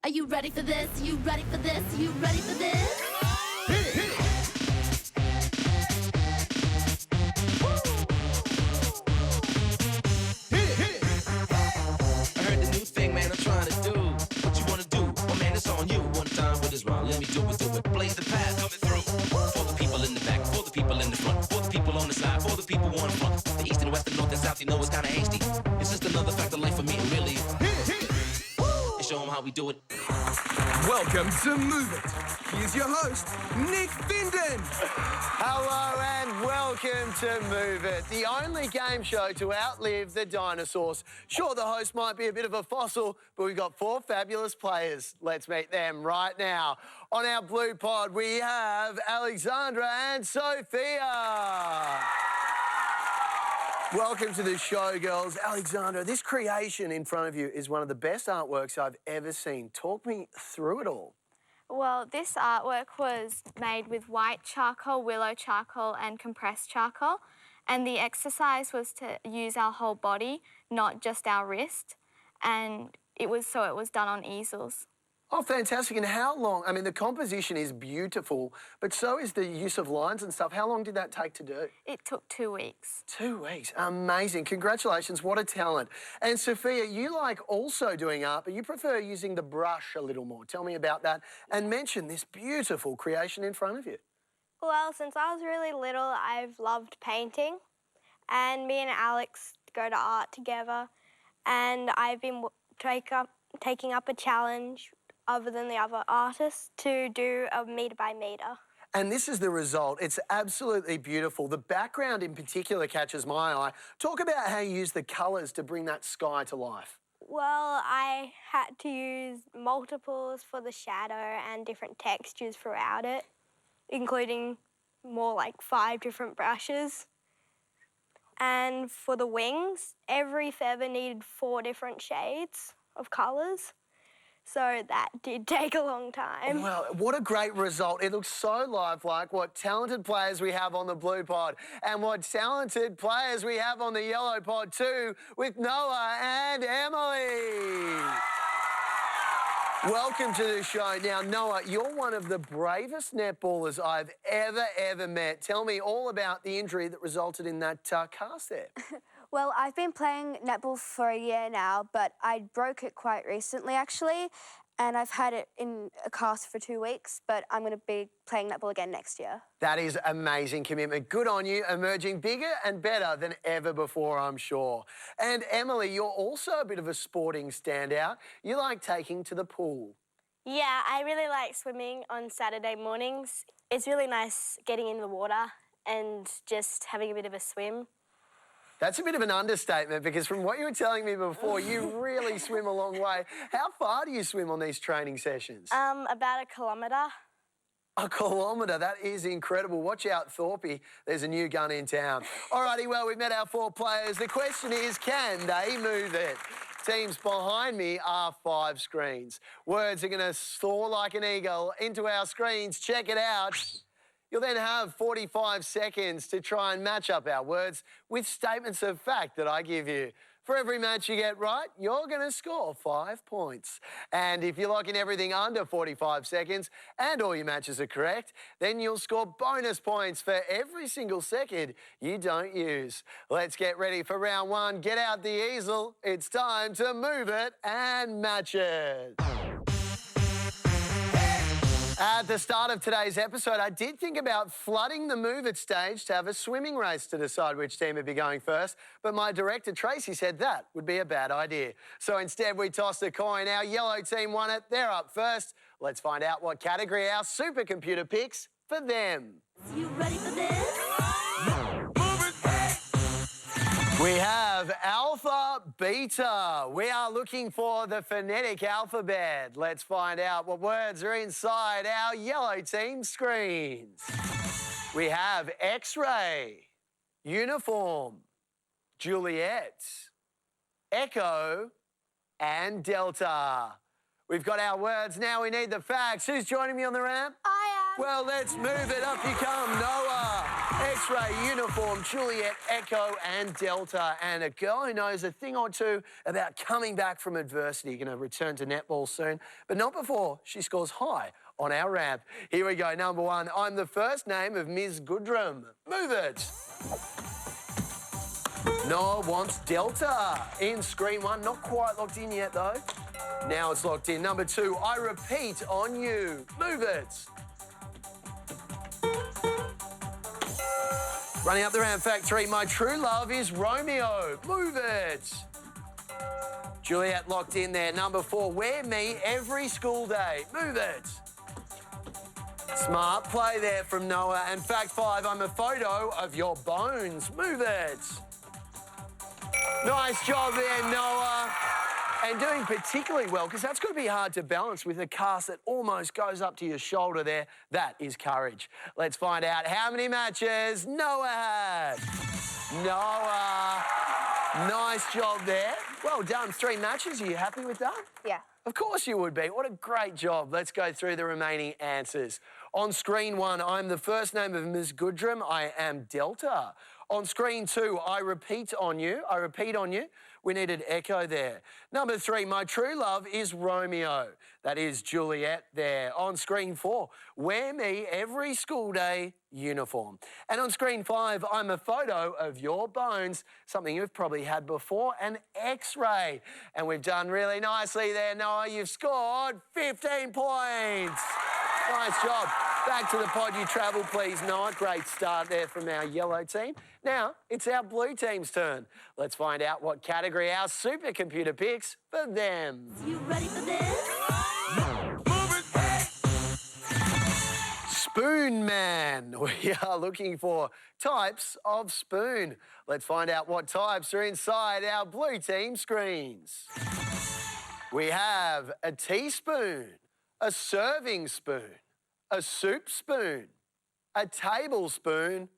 Are you ready for this? You ready for this? You ready for this? I heard the new thing, man, I'm trying to do. What you wanna do? Oh man, it's on you. One time with this round, let me do it. Blaze the path, coming through. For the people in the back, for the people in the front, for the people on the side, for the people on the front. The east and west, the north and south, you know it's kinda hasty. It's just another fact of life for me, really. And show them how we do it. Welcome to Move It. Here's your host, Nick Vindin. Hello and welcome to Move It, the only game show to outlive the dinosaurs. Sure, the host might be a bit of a fossil, but we've got four fabulous players. Let's meet them right now. On our blue pod, we have Alexandra and Sophia. Welcome to the show, girls. Alexandra, this creation in front of you is one of the best artworks I've ever seen. Talk me through it all. Well, this artwork was made with white charcoal, willow charcoal and compressed charcoal, and the exercise was to use our whole body, not just our wrist, and it was done on easels. Oh, fantastic. And how long? I mean, the composition is beautiful, but so is the use of lines and stuff. How long did that take to do? It took 2 weeks. 2 weeks. Amazing. Congratulations. What a talent. And Sophia, you like also doing art, but you prefer using the brush a little more. Tell me about that and mention this beautiful creation in front of you. Well, since I was really little, I've loved painting, and me and Alex go to art together, and I've been taking up a challenge other than the other artists to do a metre by metre. And this is the result. It's absolutely beautiful. The background in particular catches my eye. Talk about how you use the colours to bring that sky to life. Well, I had to use multiples for the shadow and different textures throughout it, including more like 5 different brushes. And for the wings, every feather needed 4 different shades of colours. So that did take a long time. Well, what a great result. It looks so lifelike. What talented players we have on the blue pod and what talented players we have on the yellow pod too with Noah and Emily. Welcome to the show. Now, Noah, you're one of the bravest netballers I've ever met. Tell me all about the injury that resulted in that cast there. Well, I've been playing netball for a year now, but I broke it quite recently, actually, and I've had it in a cast for 2 weeks, but I'm going to be playing netball again next year. That is amazing commitment. Good on you, emerging bigger and better than ever before, I'm sure. And Emily, you're also a bit of a sporting standout. You like taking to the pool. Yeah, I really like swimming on Saturday mornings. It's really nice getting in the water and just having a bit of a swim. That's a bit of an understatement because from what you were telling me before, you really swim a long way. How far do you swim on these training sessions? About 1 kilometre. 1 kilometre, that is incredible. Watch out, Thorpe. There's a new gun in town. All righty, well, we've met our 4 players. The question is, can they move it? Teams behind me are 5 screens. Words are going to soar like an eagle into our screens. Check it out. You'll then have 45 seconds to try and match up our words with statements of fact that I give you. For every match you get right, you're going to score 5 points. And if you're locking everything under 45 seconds and all your matches are correct, then you'll score bonus points for every single second you don't use. Let's get ready for round 1. Get out the easel. It's time to move it and match it. At the start of today's episode, I did think about flooding the Move It stage to have a swimming race to decide which team would be going first, but my director, Tracy, said that would be a bad idea. So instead, we tossed a coin. Our yellow team won it. They're up first. Let's find out what category our supercomputer picks for them. You ready for this? We have Alpha Beta. We are looking for the phonetic alphabet. Let's find out what words are inside our yellow team screens. We have X-ray, uniform, Juliet, Echo, and Delta. We've got our words. Now we need the facts. Who's joining me on the ramp? I am. Well, let's move it. Up you come, Noah. X-ray, uniform, Juliet, Echo and Delta. And a girl who knows a thing or two about coming back from adversity. Going to return to netball soon, but not before she scores high on our ramp. Here we go, number one. I'm the first name of Ms. Goodrum. Move it. Noah wants Delta in screen one. Not quite locked in yet, though. Now it's locked in. Number two, I repeat on you. Move it. Running up the ramp, fact three, my true love is Romeo. Move it. Juliet locked in there. Number four, wear me every school day. Move it. Smart play there from Noah. And fact five, I'm a photo of your bones. Move it. Nice job there, Noah. And doing particularly well, because that's going to be hard to balance with a cast that almost goes up to your shoulder there. That is courage. Let's find out how many matches Noah had. Noah, nice job there. Well done. 3 matches. Are you happy with that? Yeah. Of course you would be. What a great job. Let's go through the remaining answers. On screen one, I'm the first name of Ms. Goodrum. I am Delta. On screen two, I repeat on you. I repeat on you. We needed Echo there. Number three, my true love is Romeo. That is Juliet there. On screen four, wear me every school day uniform. And on screen five, I'm a photo of your bones, something you've probably had before, an X-ray. And we've done really nicely there, Noah. You've scored 15 points. Nice job. Back to the pod you travel, please, Noah. Great start there from our yellow team. Now, it's our blue team's turn. Let's find out what category our supercomputer picks for them. You ready for this? Spoon Man. We are looking for types of spoon. Let's find out what types are inside our blue team screens. We have a teaspoon, a serving spoon, a soup spoon, a tablespoon,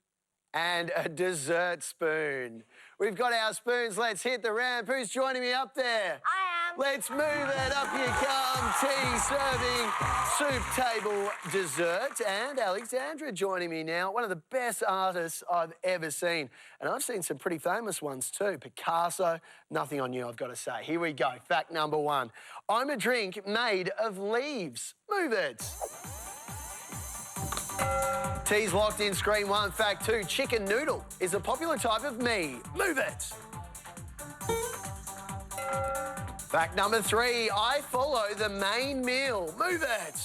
and a dessert spoon. We've got our spoons. Let's hit the ramp. Who's joining me up there? I am. Let's move it. Up you come. Tea, serving, soup, table, dessert. And Alexandra joining me now. One of the best artists I've ever seen. And I've seen some pretty famous ones too. Picasso, nothing on you, I've got to say. Here we go. Fact number one. I'm a drink made of leaves. Move it. T's locked in screen one. Fact two, chicken noodle is a popular type of mee. Move it. Fact number three, I follow the main meal. Move it.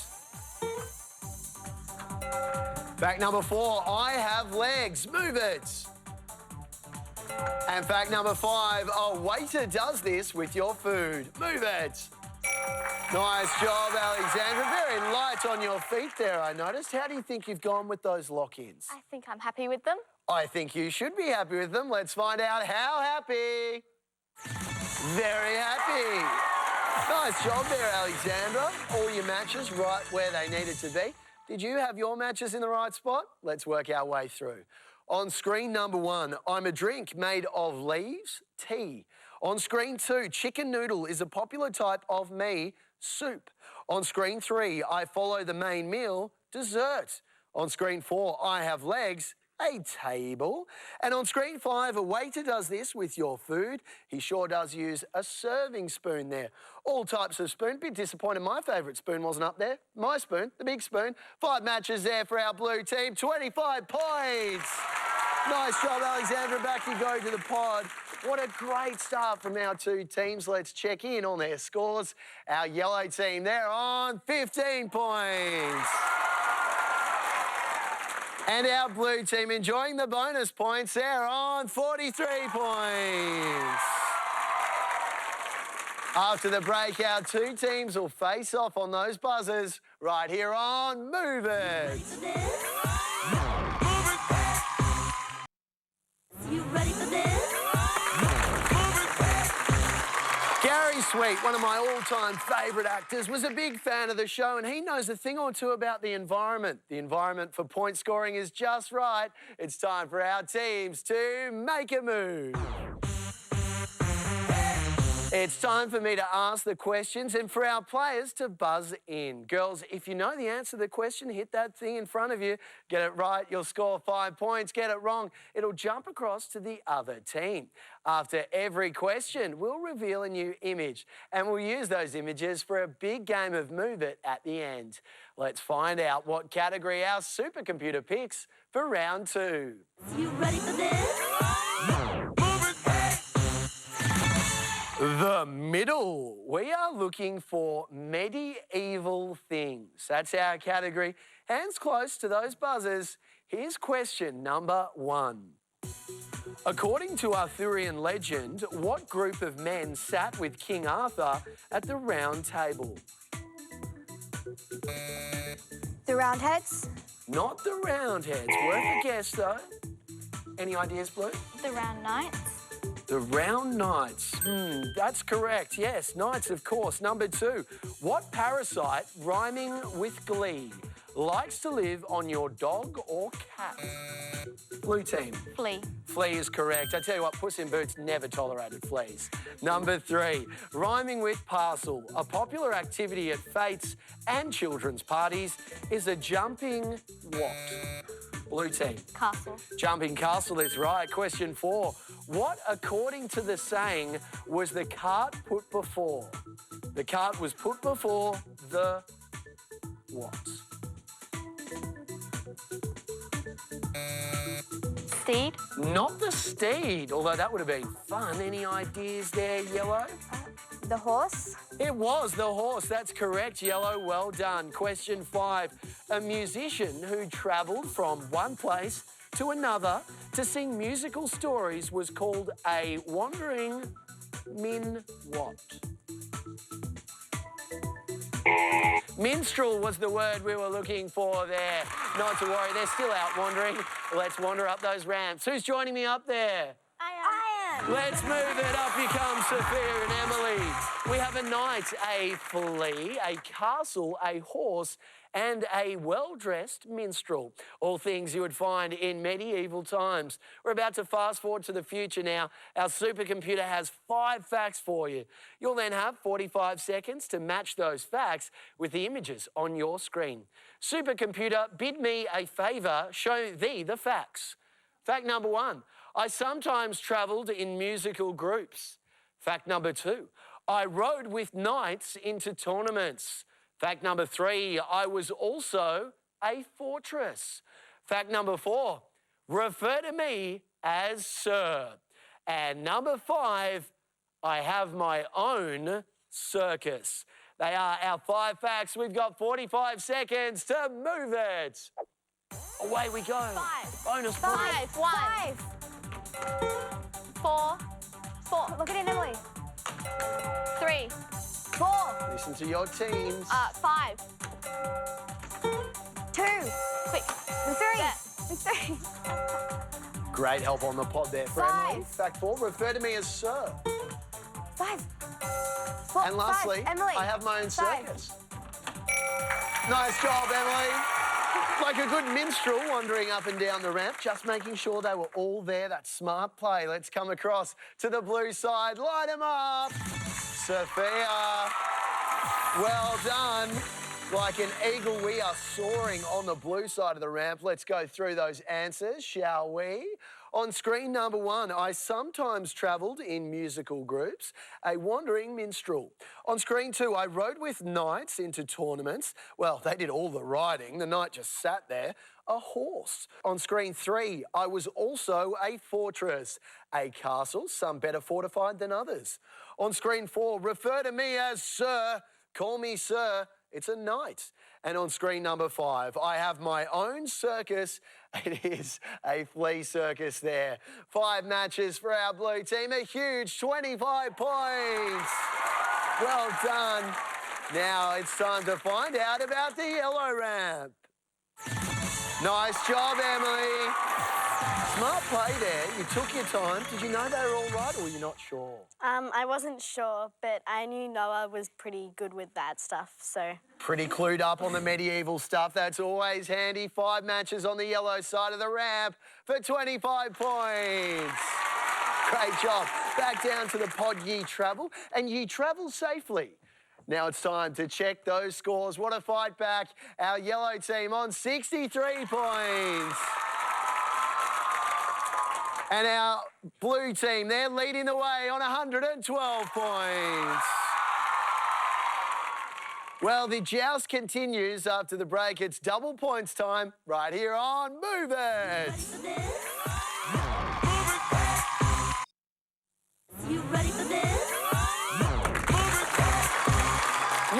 Fact number four, I have legs. Move it. And fact number five, a waiter does this with your food. Move it. Nice job, Alexandra. Very light on your feet there, I noticed. How do you think you've gone with those lock-ins? I think I'm happy with them. I think you should be happy with them. Let's find out how happy. Very happy. Nice job there, Alexandra. All your matches right where they needed to be. Did you have your matches in the right spot? Let's work our way through. On screen number one, I'm a drink made of leaves, tea. On screen two, chicken noodle is a popular type of mee, soup. On screen three, I follow the main meal, dessert. On screen four, I have legs, a table. And on screen five, a waiter does this with your food. He sure does use a serving spoon there. All types of spoon. Bit disappointed my favourite spoon wasn't up there. My spoon, the big spoon. 5 matches there for our blue team. 25 points. Nice job, Alexandra. Back you go to the pod. What a great start from our two teams. Let's check in on their scores. Our yellow team, they're on 15 points. And our blue team enjoying the bonus points, they're on 43 points. After the break, our two teams will face off on those buzzers right here on Move It. You ready for this? Gary Sweet, one of my all-time favourite actors, was a big fan of the show and he knows a thing or two about the environment. The environment for point scoring is just right. It's time for our teams to make a move. It's time for me to ask the questions and for our players to buzz in. Girls, if you know the answer to the question, hit that thing in front of you. Get it right, you'll score 5 points. Get it wrong, it'll jump across to the other team. After every question, we'll reveal a new image and we'll use those images for a big game of Move It at the end. Let's find out what category our supercomputer picks for round 2. You ready for this? The middle. We are looking for medieval things. That's our category. Hands close to those buzzers. Here's question number 1. According to Arthurian legend, what group of men sat with King Arthur at the Round Table? The Roundheads? Not the Roundheads. Worth a guess, though. Any ideas, Blue? The Round Knights. The Round Knights. That's correct. Yes, Knights, of course. Number 2. What parasite, rhyming with glee, likes to live on your dog or cat? Blue team. Flea. Flea is correct. I tell you what, Puss in Boots never tolerated fleas. Number 3. Rhyming with parcel. A popular activity at fetes and children's parties is a jumping what? Blue team. Castle. Jumping castle is right. Question 4. What, according to the saying, was the cart put before? The cart was put before the what? Steed. Not the steed, although that would have been fun. Any ideas there, Yellow? The horse? It was the horse. That's correct, Yellow. Well done. Question 5. A musician who travelled from one place to another to sing musical stories was called a wandering min what? Minstrel was the word we were looking for there. Not to worry, they're still out wandering. Let's wander up those ramps. Who's joining me up there? I am. Let's move it. Up you come, Sophia and Emily. We have a knight, a flea, a castle, a horse, and a well-dressed minstrel. All things you would find in medieval times. We're about to fast forward to the future now. Our supercomputer has 5 facts for you. You'll then have 45 seconds to match those facts with the images on your screen. Supercomputer, bid me a favour, show thee the facts. Fact number 1, I sometimes travelled in musical groups. Fact number 2, I rode with knights into tournaments. Fact number 3, I was also a fortress. Fact number 4, refer to me as Sir. And number 5, I have my own circus. They are our 5 facts. We've got 45 seconds to move it. Away we go. 5. Bonus 5. point. 1. 4. 4. Look at it, Emily. 3. 4. Listen to your teams. 5. 2. Quick. The 3. Yeah. The 3. Great help on the pod there for 5. Emily. Fact 4, refer to me as Sir. 5. 4. And lastly, 5. Emily. I have my own 5. circus. Nice job, Emily. Like a good minstrel wandering up and down the ramp, just making sure they were all there. That's smart play. Let's come across to the blue side. Light them up. Sophia. Well done. Like an eagle, we are soaring on the blue side of the ramp. Let's go through those answers, shall we? On screen number 1, I sometimes travelled in musical groups, a wandering minstrel. On screen 2, I rode with knights into tournaments. Well, they did all the riding. The knight just sat there. A horse. On screen 3, I was also a fortress, a castle, some better fortified than others. On screen 4, refer to me as Sir, call me Sir, it's a knight. And on screen number 5, I have my own circus. It is a flea circus there. 5 matches for our blue team, a huge 25 points. Well done. Now it's time to find out about the yellow ramp. Nice job, Emily. Smart play there. You took your time. Did you know they were all right, or were you not sure? I wasn't sure, but I knew Noah was pretty good with that stuff, so... Pretty clued up on the medieval stuff. That's always handy. 5 matches on the yellow side of the ramp for 25 points. Great job. Back down to the pod ye travel, and ye travel safely. Now it's time to check those scores. What a fight back. Our yellow team on 63 points. And our blue team, they're leading the way on 112 points. Well, the joust continues after the break. It's double points time right here on Move It. You ready for this?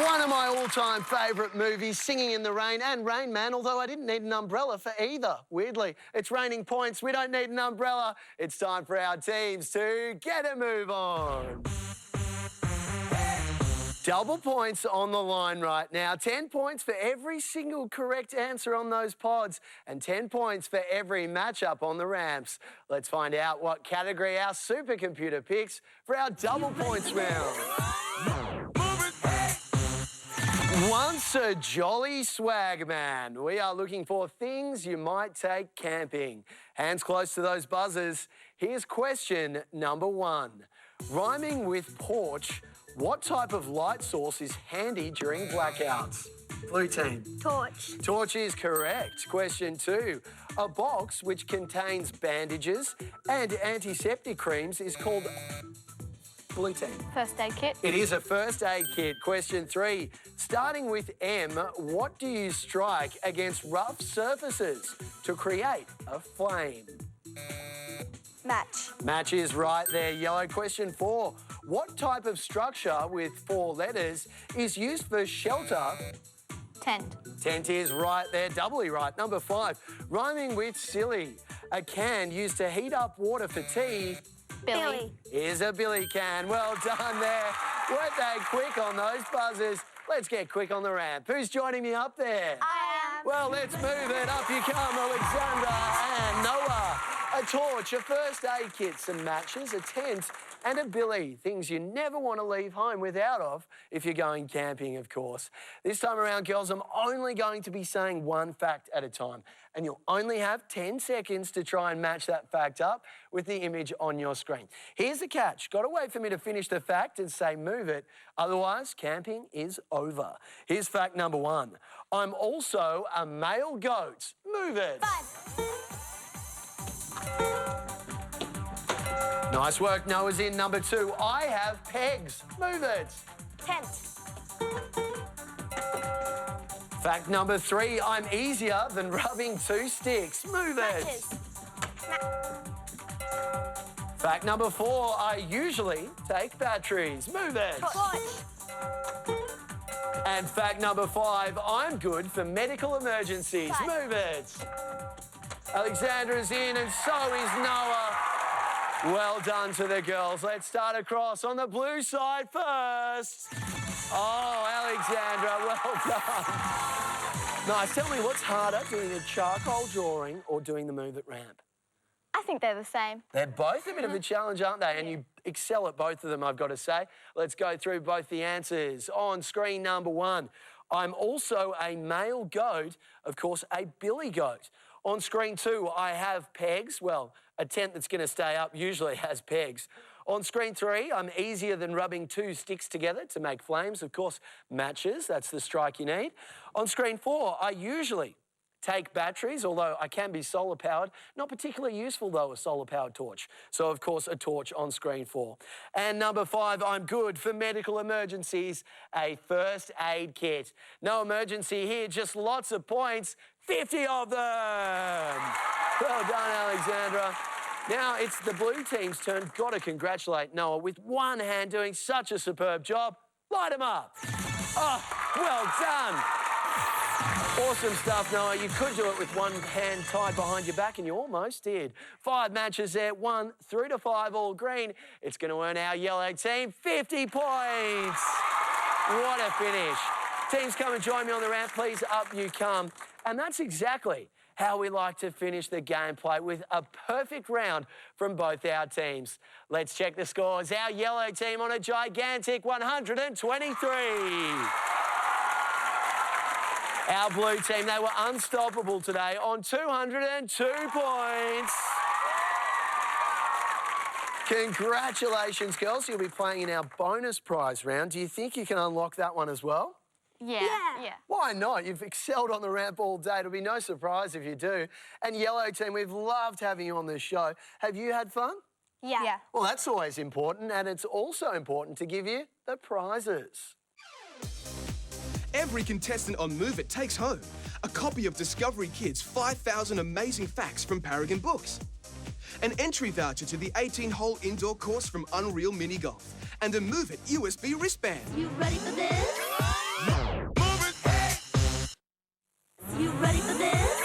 One of my all-time favourite movies, Singing in the Rain and Rain Man, although I didn't need an umbrella for either, weirdly. It's raining points, we don't need an umbrella. It's time for our teams to get a move on. Double points on the line right now. 10 points for every single correct answer on those pods and 10 points for every matchup on the ramps. Let's find out what category our supercomputer picks for our double points round. Once a jolly swag man. We are looking for things you might take camping. Hands close to those buzzers. Here's question number 1. Rhyming with porch, what type of light source is handy during blackouts? Blue team. Torch. Torch is correct. Question 2. A box which contains bandages and antiseptic creams is called... Blue team. First aid kit. It is a first aid kit. Question 3. Starting with M, what do you strike against rough surfaces to create a flame? Match. Match is right there, yellow. Question 4. What type of structure with 4 letters is used for shelter? Tent. Tent is right there, doubly right. Number 5. Rhyming with silly. A can used to heat up water for tea Billy. is a billy can. Well done there. Weren't they quick on those buzzers? Let's get quick on the ramp. Who's joining me up there? I am. Well, let's move it. Up you come, Alexandra and Noah. A torch, a first aid kit, some matches, a tent and a billy. Things you never want to leave home without of if you're going camping, of course. This time around, girls, I'm only going to be saying one fact at a time, and you'll only have 10 seconds to try and match that fact up with the image on your screen. Here's the catch. Got to wait for me to finish the fact and say move it. Otherwise, camping is over. Here's fact number 1. I'm also a male goat. Move it. 5. Nice work. Noah's in. Number 2. I have pegs. Move it. Tent. Fact number 3. I'm easier than rubbing 2 sticks. Move it. Matches. Fact number 4. I usually take batteries. Move it. Torch. And fact number 5. I'm good for medical emergencies. 5. Move it. Alexandra's in and so is Noah. Well done to the girls. Let's start across on the blue side first. Oh, Alexandra, well done. Nice. Tell me, what's harder, doing a charcoal drawing or doing the Move It ramp? I think they're the same. They're both a bit of a challenge, aren't they? And you excel at both of them, I've got to say. Let's go through both the answers. On screen number 1, I'm also a male goat, of course, a billy goat. On screen 2, I have pegs. Well, a tent that's going to stay up usually has pegs. On screen 3, I'm easier than rubbing 2 sticks together to make flames. Of course, matches, that's the strike you need. On screen 4, I usually take batteries, although I can be solar powered. Not particularly useful though, a solar powered torch. So of course, a torch on screen 4. And number 5, I'm good for medical emergencies, a first aid kit. No emergency here, just lots of points, 50 of them. Well done, Alexandra. Now it's the blue team's turn. Got to congratulate Noah with one hand doing such a superb job. Light him up. Oh, well done. Awesome stuff, Noah. You could do it with one hand tied behind your back, and you almost did. 5 matches there, 1 through to 5, all green. It's going to earn our yellow team 50 points. What a finish. Teams, come and join me on the ramp, please. Up you come. And that's exactly how we like to finish the gameplay, with a perfect round from both our teams. Let's check the scores. Our yellow team on a gigantic 123. Our blue team, they were unstoppable today on 202 points. Congratulations, girls. You'll be playing in our bonus prize round. Do you think you can unlock that one as well? Yeah. Why not? You've excelled on the ramp all day. It'll be no surprise if you do. And Yellow Team, we've loved having you on this show. Have you had fun? Yeah. Well, that's always important, and it's also important to give you the prizes. Every contestant on Move It takes home a copy of Discovery Kids' 5,000 Amazing Facts from Paragon Books, an entry voucher to the 18-hole indoor course from Unreal Mini Golf, and a Move It USB wristband. You ready for this? You ready for this?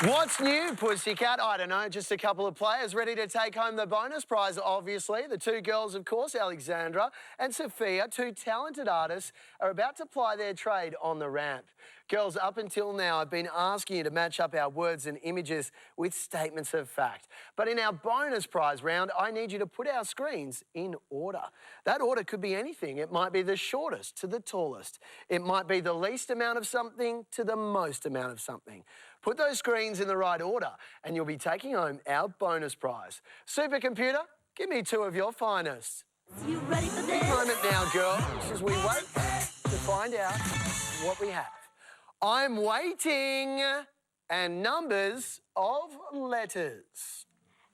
What's new, Pussycat? I don't know, just a couple of players ready to take home the bonus prize, obviously. The two girls, of course, Alexandra and Sophia, two talented artists, are about to ply their trade on the ramp. Girls, up until now, I've been asking you to match up our words and images with statements of fact. But in our bonus prize round, I need you to put our screens in order. That order could be anything. It might be the shortest to the tallest. It might be the least amount of something to the most amount of something. Put those screens in the right order and you'll be taking home our bonus prize. Supercomputer, give me two of your finest. You ready for Big this? moment now, girls, as we wait to find out what we have. I'm waiting, and numbers of letters.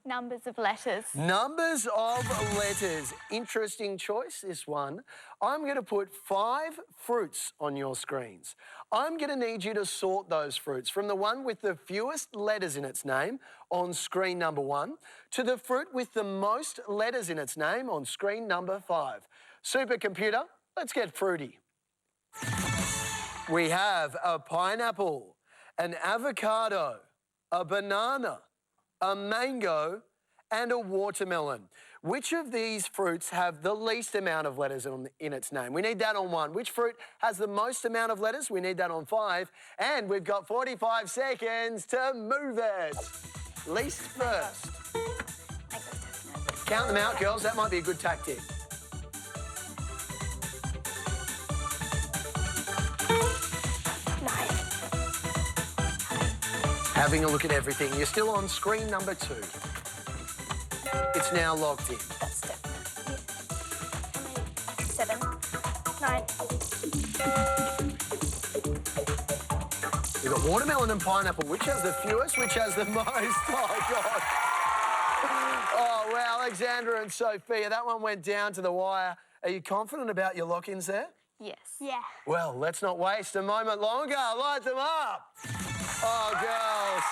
Numbers of letters. Numbers of letters. Interesting choice, this one. I'm going to put 5 fruits on your screens. I'm going to need you to sort those fruits from the one with the fewest letters in its name on screen number 1 to the fruit with the most letters in its name on screen number 5. Supercomputer, let's get fruity. We have a pineapple, an avocado, a banana, a mango, and a watermelon. Which of these fruits have the least amount of letters in its name? We need that on 1. Which fruit has the most amount of letters? We need that on 5. And we've got 45 seconds to move it. Least first. Count them out, girls. That might be a good tactic. Having a look at everything. You're still on screen number 2. It's now logged in. That's definitely 7, 9. We've got watermelon and pineapple. Which has the fewest? Which has the most? Oh, God. Oh, well, Alexandra and Sophia, that one went down to the wire. Are you confident about your lock-ins there? Yes. Yeah. Well, let's not waste a moment longer. Light them up. Oh, girls.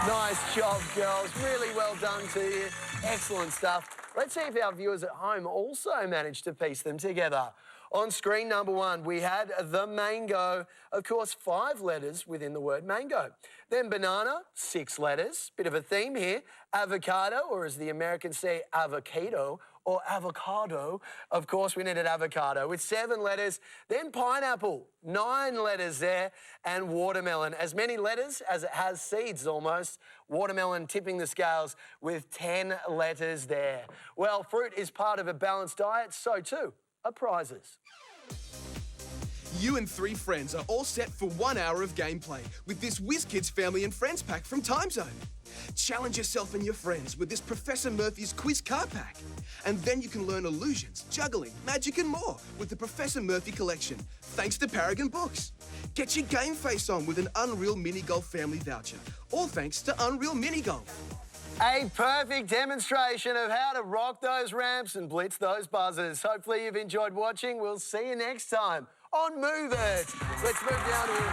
Nice job, girls. Really well done to you. Excellent stuff. Let's see if our viewers at home also managed to piece them together. On screen number 1, we had the mango. Of course, 5 letters within the word mango. Then banana, 6 letters. Bit of a theme here. Avocado, or as the Americans say, avocado, or avocado. Of course, we needed avocado with 7 letters. Then pineapple, 9 letters there. And watermelon, as many letters as it has seeds almost. Watermelon tipping the scales with 10 letters there. Well, fruit is part of a balanced diet, so too are prizes. You and 3 friends are all set for 1 hour of gameplay with this WizKids Family and Friends pack from Time Zone. Challenge yourself and your friends with this Professor Murphy's quiz card pack. And then you can learn illusions, juggling, magic and more with the Professor Murphy collection, thanks to Paragon Books. Get your game face on with an Unreal Mini Golf family voucher, all thanks to Unreal Mini Golf. A perfect demonstration of how to rock those ramps and blitz those buzzers. Hopefully you've enjoyed watching. We'll see you next time on Move It. Let's move down here.